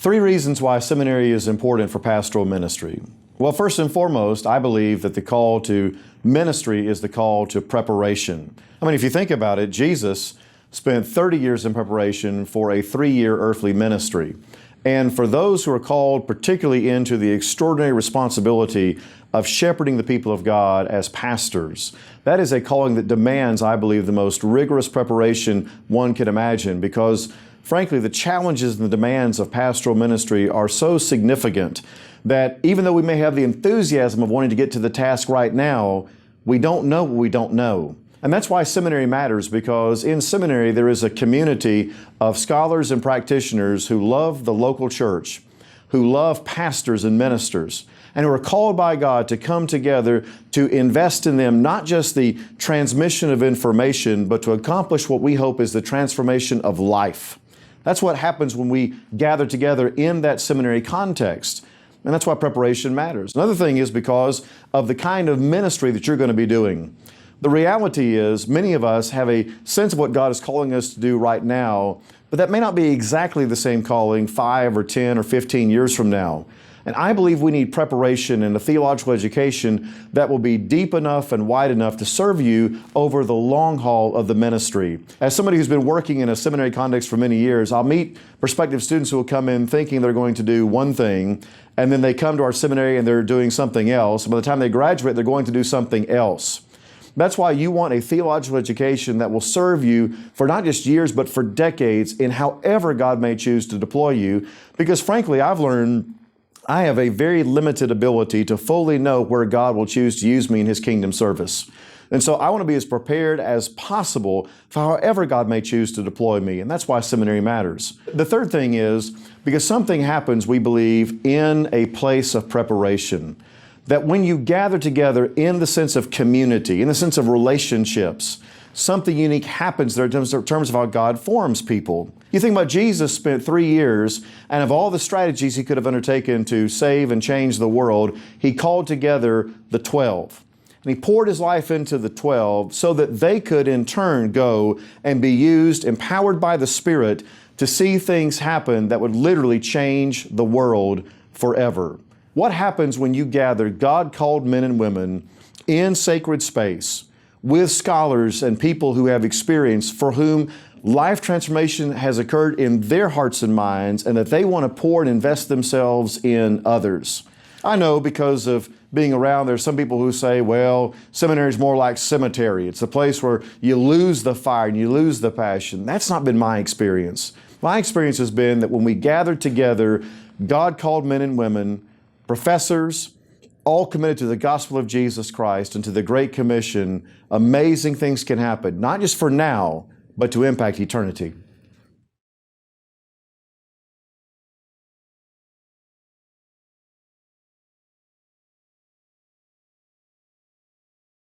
Three reasons why seminary is important for pastoral ministry. Well, first and foremost, I believe that the call to ministry is the call to preparation. I mean, if you think about it, Jesus spent 30 years in preparation for a 3-year earthly ministry. And for those who are called particularly into the extraordinary responsibility of shepherding the people of God as pastors, that is a calling that demands, I believe, the most rigorous preparation one can imagine, because frankly, the challenges and the demands of pastoral ministry are so significant that even though we may have the enthusiasm of wanting to get to the task right now, we don't know what we don't know. And that's why seminary matters, because in seminary there is a community of scholars and practitioners who love the local church, who love pastors and ministers, and who are called by God to come together to invest in them, not just the transmission of information, but to accomplish what we hope is the transformation of life. That's what happens when we gather together in that seminary context. And that's why preparation matters. Another thing is because of the kind of ministry that you're going to be doing. The reality is many of us have a sense of what God is calling us to do right now, but that may not be exactly the same calling 5 or 10 or 15 years from now. And I believe we need preparation and a theological education that will be deep enough and wide enough to serve you over the long haul of the ministry. As somebody who's been working in a seminary context for many years, I'll meet prospective students who will come in thinking they're going to do one thing, and then they come to our seminary and they're doing something else. By the time they graduate, they're going to do something else. That's why you want a theological education that will serve you for not just years, but for decades in however God may choose to deploy you. Because frankly, I've learned I have a very limited ability to fully know where God will choose to use me in His kingdom service. And so I want to be as prepared as possible for however God may choose to deploy me. And that's why seminary matters. The third thing is because something happens, we believe, in a place of preparation. That when you gather together in the sense of community, in the sense of relationships, something unique happens there in terms of how God forms people. You think about Jesus spent 3 years, and of all the strategies He could have undertaken to save and change the world, He called together the 12. And He poured His life into the 12 so that they could in turn go and be used, empowered by the Spirit, to see things happen that would literally change the world forever. What happens when you gather God-called men and women in sacred space with scholars and people who have experience for whom life transformation has occurred in their hearts and minds, and that they want to pour and invest themselves in others? I know because of being around, there's some people who say, well, seminary is more like cemetery. It's a place where you lose the fire and you lose the passion. That's not been my experience. My experience has been that when we gather together, God-called men and women, professors, all committed to the gospel of Jesus Christ and to the Great Commission, amazing things can happen, not just for now, but to impact eternity.